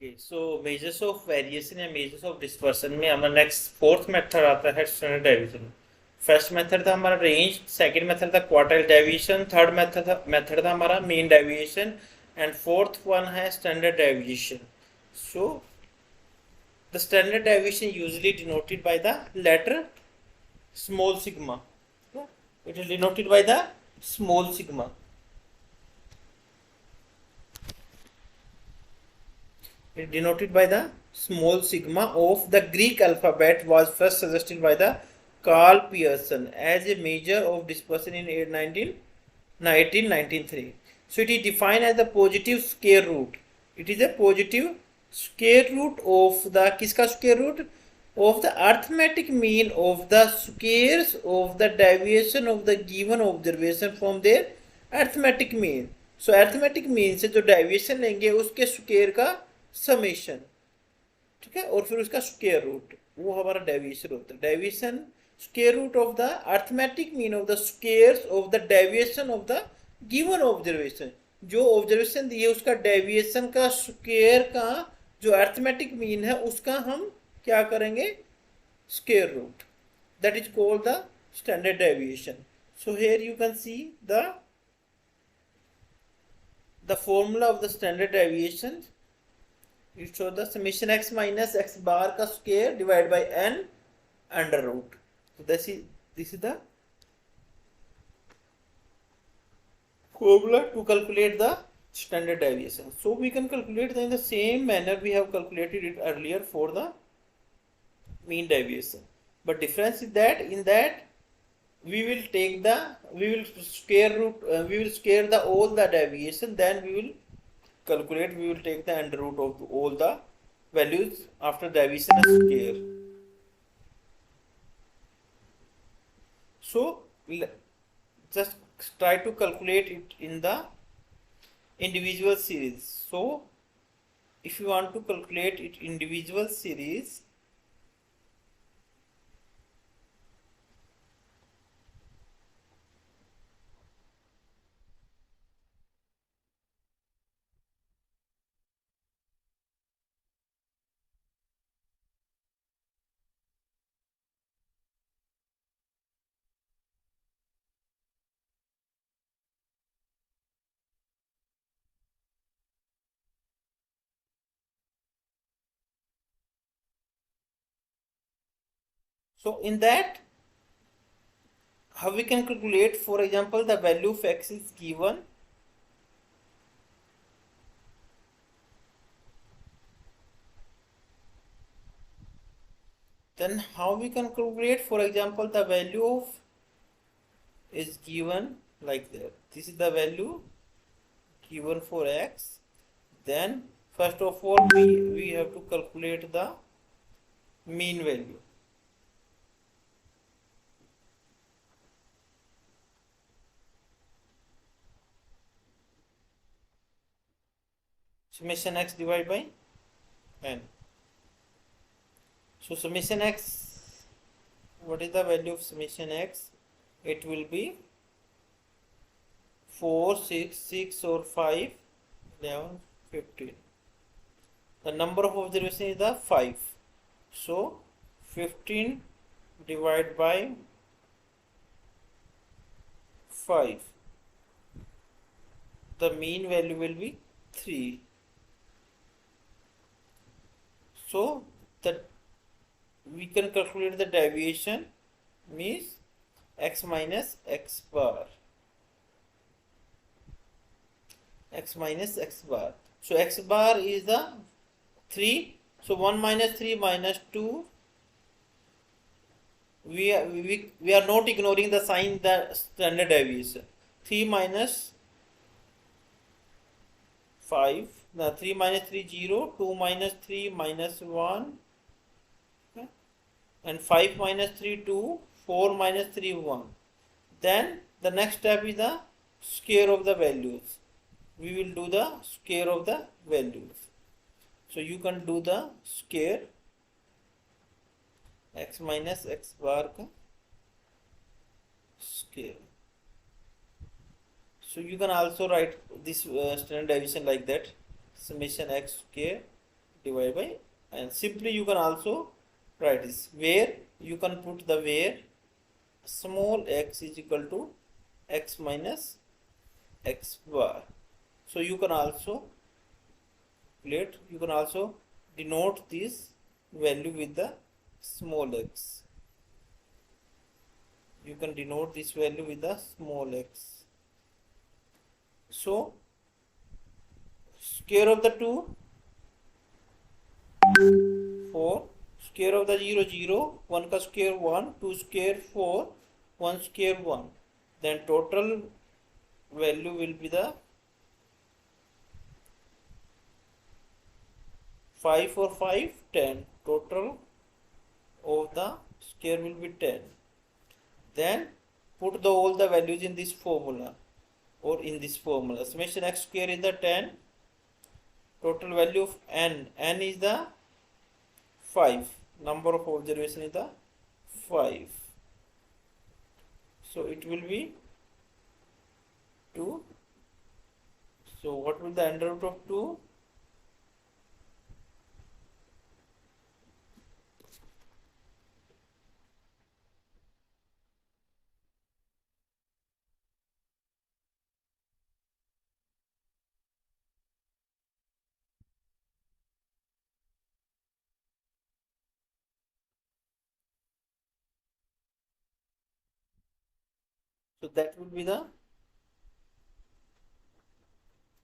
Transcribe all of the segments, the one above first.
Okay, so measures of variation and measures of dispersion में हमारा next fourth method आता है स्टैंडर्ड डेविएशन। फर्स्ट मेथड था हमारा रेंज, सेकंड मेथड था क्वार्टाइल डेविएशन, थर्ड मेथड था हमारा mean deviation and fourth one है standard deviation. So the standard deviation usually denoted by the letter small sigma. It is denoted by the small sigma. Denoted by the small sigma of the Greek alphabet was first suggested by the Carl Pearson as a measure of dispersion in 1993. So it is defined as the positive square root. It is a positive square root of the किसका square root of the arithmetic mean of the squares of the deviation of the given observation from their arithmetic mean. So arithmetic mean से जो deviation लेंगे उसके square का summation, ठीक है, और फिर उसका स्क्वायर रूट, वो हमारा डेविएशन होता है। Deviation square root of the arithmetic mean of the squares of the deviation of the given observation. जो ऑब्जर्वेशन दी है उसका डेविएशन का स्क्वायर का जो अरिथमेटिक मीन है उसका हम क्या करेंगे, square root. That is called the standard deviation. So here you can see the formula of the standard deviation. It shows the summation x minus x bar का square divided by n under root. So this is the formula to calculate the standard deviation. So we can calculate in the same manner we have calculated it earlier for the mean deviation. But difference is that in that we will square the all the deviation, then we will take the under root of all the values after deviation and square. So just try to calculate it in the individual series. So if you want to calculate it individual series, so in that how we can calculate, for example, the value of x is given, then how we can calculate, for example, the value of is given like that. This is the value given for x. Then first of all we have to calculate the mean value. Summation x divided by n. So summation x, what is the value of summation x? It will be 4, 6, 6 or 5, 11, 15. The number of observation is the 5. So 15 divided by 5. The mean value will be 3. So that we can calculate the deviation means x minus x bar. X minus x bar. So x bar is the 3. So 1 minus 3 minus 2. We are not ignoring the sign, the standard deviation. 3 minus 5. Now 3 minus 3 0. 2 minus 3 minus 1. Okay. And 5 minus 3 2. 4 minus 3 1. Then the next step is the square of the values. We will do the square of the values. So you can do the square x minus x bar का square. So you can also write this standard deviation like that, summation x square divided by n. Simply you can also write this, where you can put the where small x is equal to x minus x bar. So you can also denote this value with the small x. You can denote this value with the small x. So square of the 2 4, square of the 0 0, 1 ka square 1, 2 square 4, 1 square 1. Then total value will be the 5 for 5, 10. Total of the square will be 10. Then put all the values in this formula or in this formula. Summation x square is the 10. Total value of n is the 5. Number of observation is the 5. So it will be 2. So what will the under root of 2? So that will be the,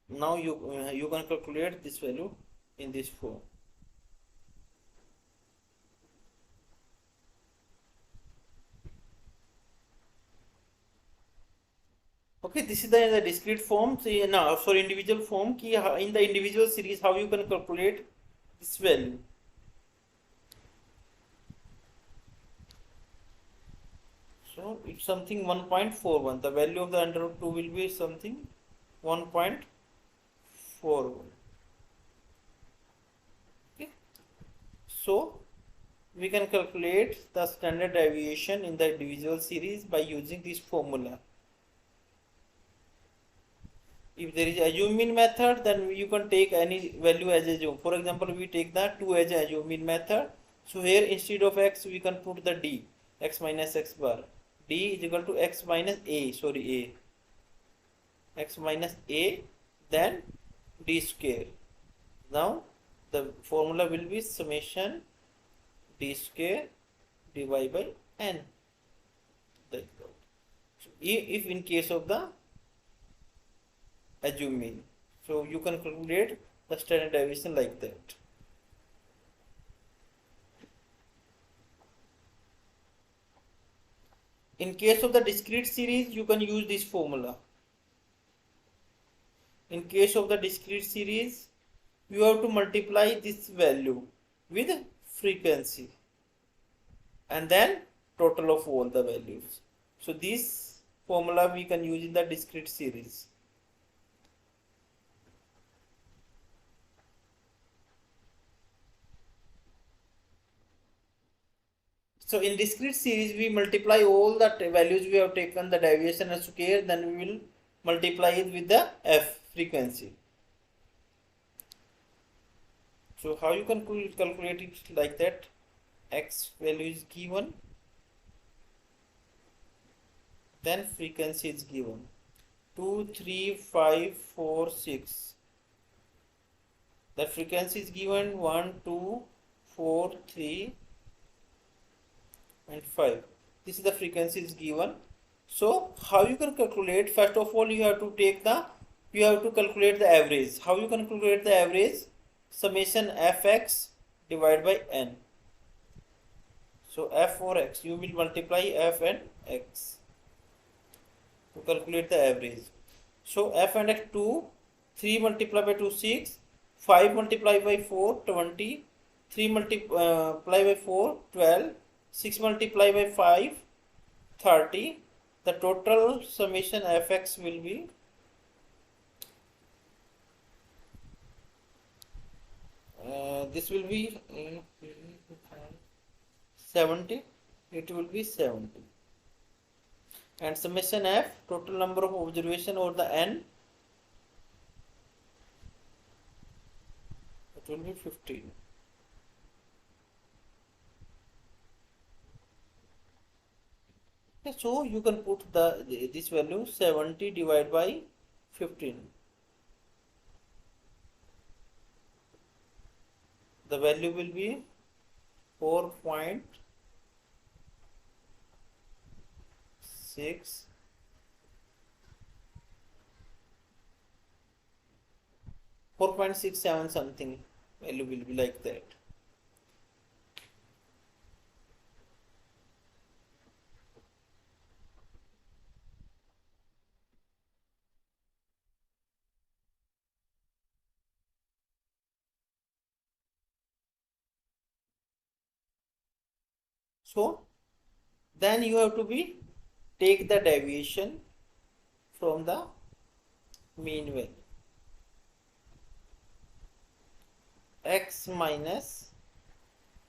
now you can calculate this value in this form. Okay, this is the discrete form. So now for individual form, in the individual series, how you can calculate this value. So it's something 1.41. The value of the under root 2 will be something 1.41. Okay. So we can calculate the standard deviation in the individual series by using this formula. If there is assume mean method, then you can take any value as assume. For example, we take the 2 as assume mean method. So here instead of x, we can put the d, x minus x bar. D is equal to x minus x minus a, then d square. Now the formula will be summation d square divided by n. So if in case of the assume mean, so you can calculate the standard deviation like that. In case of the discrete series, you can use this formula. In case of the discrete series, you have to multiply this value with frequency and then total of all the values. So this formula we can use in the discrete series. So in discrete series, we multiply all the values we have taken, the deviation and square, then we will multiply it with the f frequency. So how you can calculate it like that? X value is given, then frequency is given 2, 3, 5, 4, 6. The frequency is given 1, 2, 4, 3 and 5. This is the frequency is given. So how you can calculate? First of all, you have to calculate the average. How you can calculate the average? Summation fx divided by n. So f for x, you will multiply f and x to calculate the average. So f and x 2, 3 multiplied by 2 6, 5 multiplied by 4 20, 3 multiplied by 4 12, 6 multiplied by 5 30. The total summation fx will be this will be 70. It will be 70. And summation f, total number of observation or the n. it will be 15. Okay, so you can put this value 70 divided by 15. The value will be 4.6 4.67 something value will be like that. So then you have to be take the deviation from the mean value. X minus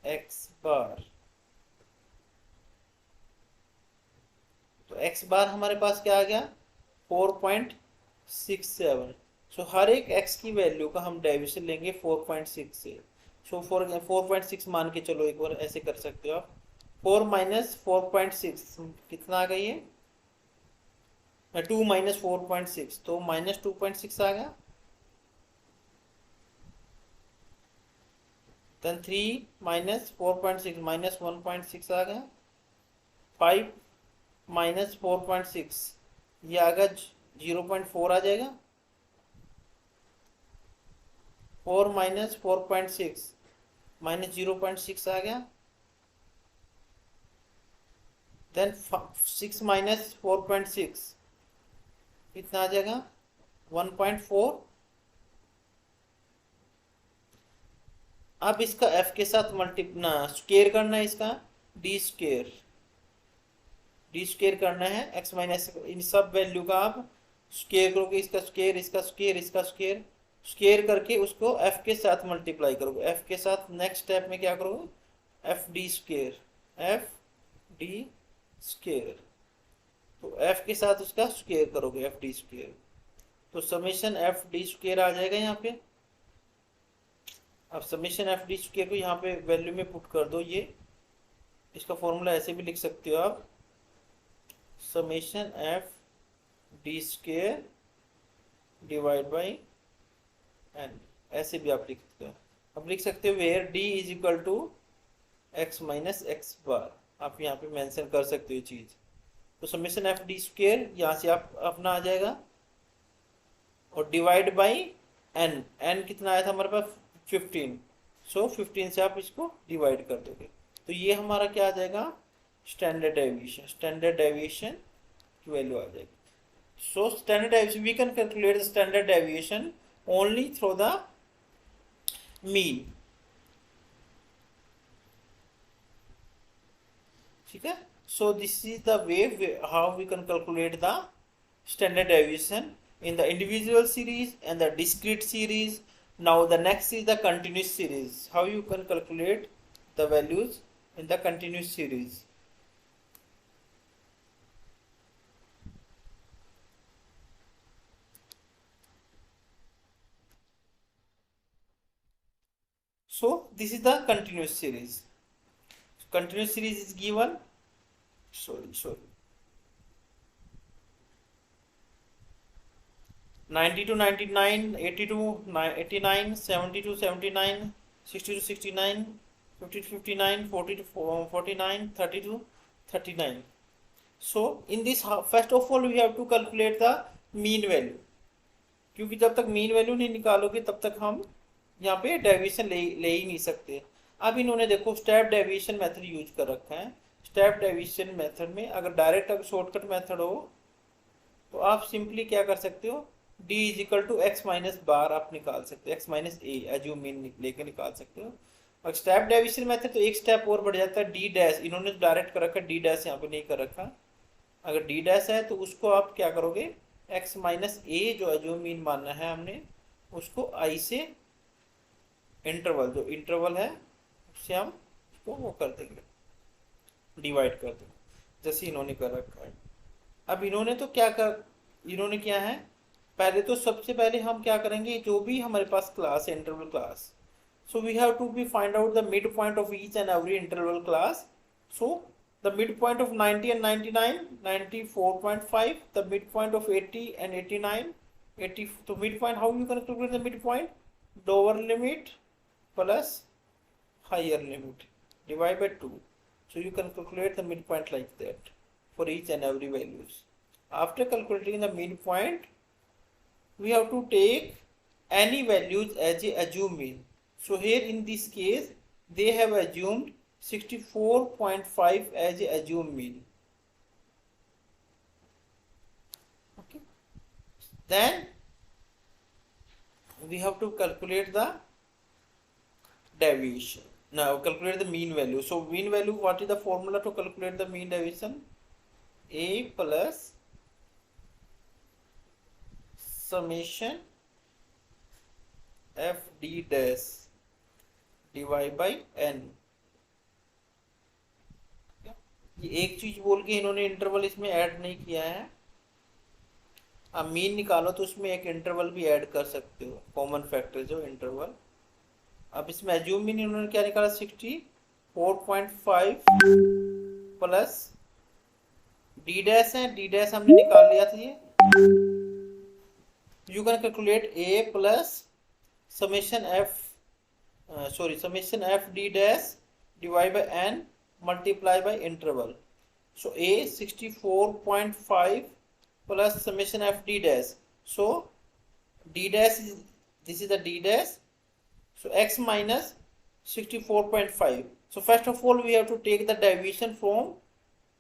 x bar. तो x बार हमारे पास क्या आ गया 4.67. सो हर एक x की value का हम deviation लेंगे 4.6 से. सो 4.6 मान के चलो, एक बार ऐसे कर सकते हो आप. 4 माइनस 4.6 कितना आ गई है 2 माइनस 4.6, तो माइनस 2.6 आ गया. देन 3 माइनस 4.6 माइनस 1.6 आ गया. 5 माइनस 4.6 ये आ गया 0.4 आ जाएगा. 4 माइनस 4.6 माइनस 0.6 आ गया. देन 6 माइनस 4.6 कितना आ जाएगा 1.4. अब इसका f के साथ मल्टीप्ना स्क्वायर करना है, इसका डी स्क्वायर करना है. x माइनस इन सब वैल्यू का आप स्क्वायर करोगे, इसका स्क्वायर इसका स्क्वायर इसका स्क्वायर स्क्वायर करके उसको f के साथ मल्टीप्लाई करोगे. f के साथ नेक्स्ट स्टेप में क्या करोगे एफ डी स्क्वायर. तो f के साथ उसका स्क्वायर करोगे एफ डी स्क्वायर. तो समेशन एफ डी स्क्वायर आ जाएगा यहाँ पे. अब समेशन एफ डी स्क्वायर को यहाँ पे वैल्यू में पुट कर दो. ये इसका फॉर्मूला ऐसे भी लिख सकते हो आप, summation F D square divide by N, ऐसे भी आप लिख सकते हो. अब लिख सकते हो where d is equal to x minus x bar. आप यहाँ पे मेंशन कर सकते हो ये चीज. तो समेशन एफ डी स्क्वायर यहाँ से आप अपना आ जाएगा और डिवाइड बाई एन. एन कितना आया था हमारे पास 15. सो 15 से आप इसको डिवाइड कर दोगे. तो ये हमारा क्या आ जाएगा स्टैंडर्ड डेविएशन की वैल्यू आ जाएगी. So standard deviation we can calculate the standard deviation only through the mean. ठीक है. So this is the way how we can calculate the standard deviation in the individual series and the discrete series. Now the next is the continuous series. How you can calculate the values in the continuous series. So this is the continuous series. Continuous series is given. Sorry. 90 to 99, 80 to 89, 70 to 79, 60 to 69, 50 to 59, 40 to 49, 30 to 39. So in this first of all we have to calculate the mean value, क्योंकि जब तक mean value नहीं निकालोगे तब तक हम यहाँ पे डेविएशन ले ही नहीं सकते. अब इन्होंने देखो स्टेप डेविएशन मेथड यूज कर रखा है. स्टेप डेविएशन मेथड में अगर डायरेक्ट अगर शॉर्टकट मेथड हो तो आप सिंपली क्या कर सकते हो d is equal to x minus bar आप निकाल सकते हो, x minus a assume mean लेके निकाल सकते हो. और स्टेप डेविएशन मेथड तो एक स्टेप और बढ़ जाता है d डैश. इन्होंने डायरेक्ट कर रखा है d डैश, यहाँ पे नहीं कर रखा. अगर d डैश है तो उसको आप क्या करोगे एक्स माइनस ए जो एज्यूम मीन मानना है हमने उसको i से इंटरवल जो इंटरवल है उससे हम उसको वो कर देंगे डिवाइड कर देंगे जैसे इन्होंने कर रखा है. अब इन्होंने क्या है पहले तो सबसे पहले हम क्या करेंगे जो भी हमारे पास क्लास है interval class So we have to be find out the midpoint of each and every interval class. So the midpoint of 90 and 99, 94.5, the midpoint of 80 and 89, 80. So midpoint, how you can calculate the midpoint? Lower limit plus higher limit divide by 2. So you can calculate the midpoint like that for each and every values. After calculating the midpoint, we have to take any values as a assumed mean. So here in this case, they have assumed 64.5 as a assumed mean. Okay. Then we have to calculate the deviation. Now calculate the mean value. So mean value, what is the formula to calculate the mean deviation? A plus summation f d dash divide by n. ये एक चीज बोल के इन्होंने interval इसमें add नहीं किया है. आप मीन निकालो तो उसमें एक इंटरवल भी ऐड कर सकते हो, कॉमन फैक्टर जो इंटरवल. अब इसमें एज्यूम मीन इन्होंने क्या निकाला? 64.5 प्लस डी डैश है, डी डैश हमने निकाल लिया था. ये you can calculate A plus summation F summation f d dash divided by n multiply by interval. So a 64.5 plus summation f d dash. So d dash is, this is the d dash. So x minus 64.5. So first of all we have to take the deviation from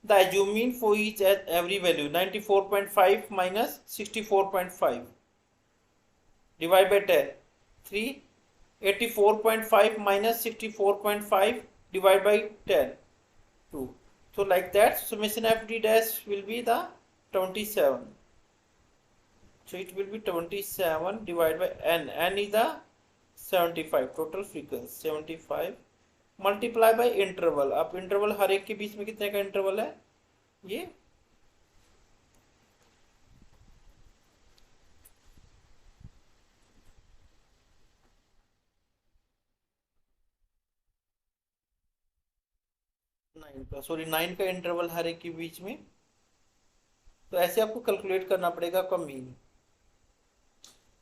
the assumed mean for each and every value. 94.5 minus 64.5 divided by 10. 3. 84.5 minus 64.5 divided by 10. 2. So like that, summation f d dash will be the 27. So it will be 27 divided by n. N is the 75. Total frequency 75 multiply by interval. अब interval हर एक के बीच में कितने का interval है? ये sorry 9 का interval हर एक के बीच में. तो ऐसे आपको कैलकुलेट करना पड़ेगा आपका मीन.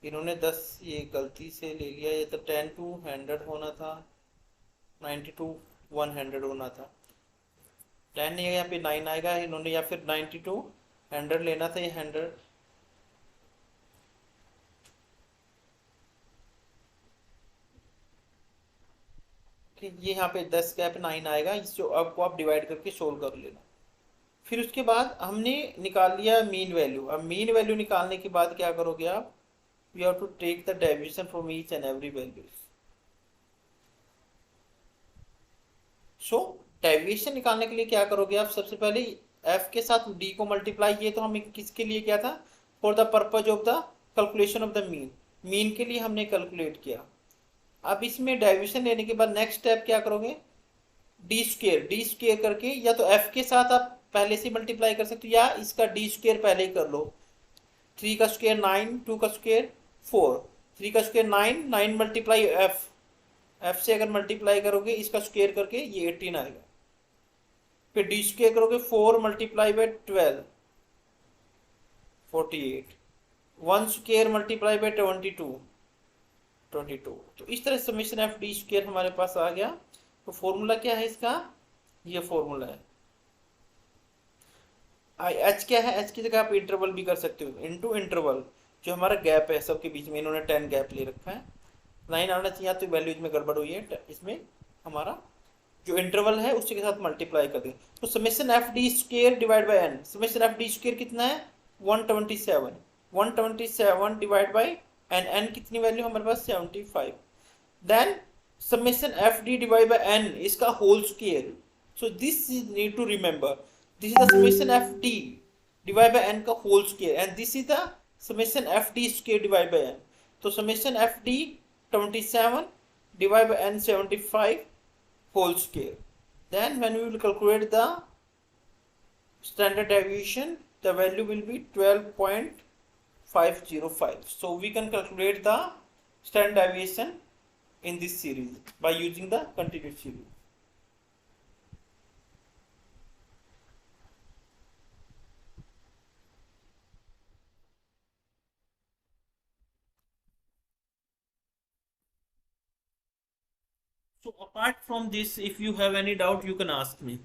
इन्होंने 10 ये गलती से ले लिया. ये तो 10 to 100 होना था, 90 to 100 होना था. 10 नहीं है, यहाँ पे 9 आएगा. इन्होंने या फिर 90 to 100 लेना था, ये 100. ये यहाँ पे 10 गैप 9 आएगा. इसको आपको आप डिवाइड करके सोल्व कर लेना. फिर उसके बाद हमने निकाल लिया मीन वैल्यू. अब मीन वैल्यू निकालने के बाद क्या करोगे आप? You have to take the deviation from each and every value. So deviation निकालने के लिए क्या करोगे आप? सबसे पहले f के साथ d को मल्टीप्लाई. ये तो हम किसके लिए किया था? For the purpose of the calculation of the mean. Mean के लिए हमने कैलकुलेट किया. अब इसमें डेविएशन लेने के बाद नेक्स्ट स्टेप क्या करोगे? डी स्क्वेयर करके, या तो f के साथ आप पहले से मल्टीप्लाई कर सकते हो, या इसका डी स्क्वेयर पहले ही कर लो. 3 का स्क्वेयर 9, 2 का स्क्वेयर 4, 3 का स्क्वेयर 9, 9 मल्टीप्लाई f से अगर मल्टीप्लाई करोगे इसका स्क्वेयर करके ये 18 आएगा. फिर डी स्क्वेयर करोगे 4 multiply by 12, 48. 1 square multiply by 22. तो इस तरह समेशन एफ डी स्क्वेयर हमारे पास आ गया. तो फॉर्मूला क्या है इसका? ये फॉर्मूला है. एच क्या है? एच की जगह आप इंटरवल भी कर सकते हो, इनटू इंटरवल जो हमारा गैप है सबके बीच में. इन्होंने 10 गैप ले रखा है. 9 आना चाहिए, तो वैल्यू इसमें गड़बड़ हुई है. इसमें हमारा जो इंटरवल है उसके साथ मल्टीप्लाई कर दें. तो summation F D square divide by N. Summation F D square कितना है? 127. 127 डिवाइड बाय एन. एन कितनी वैल्यू हमारे पास? 75. Then summation fd divided by n इसका whole square. So this need to remember, this is the summation fd divided by n का whole square, and this is the summation fd square divide by n. तो summation fd 27 divided by n 75 whole square. Then when we will calculate the standard deviation, the value will be 12.505. So we can calculate the standard deviation in this series by using the continuous series. So apart from this, if you have any doubt, you can ask me.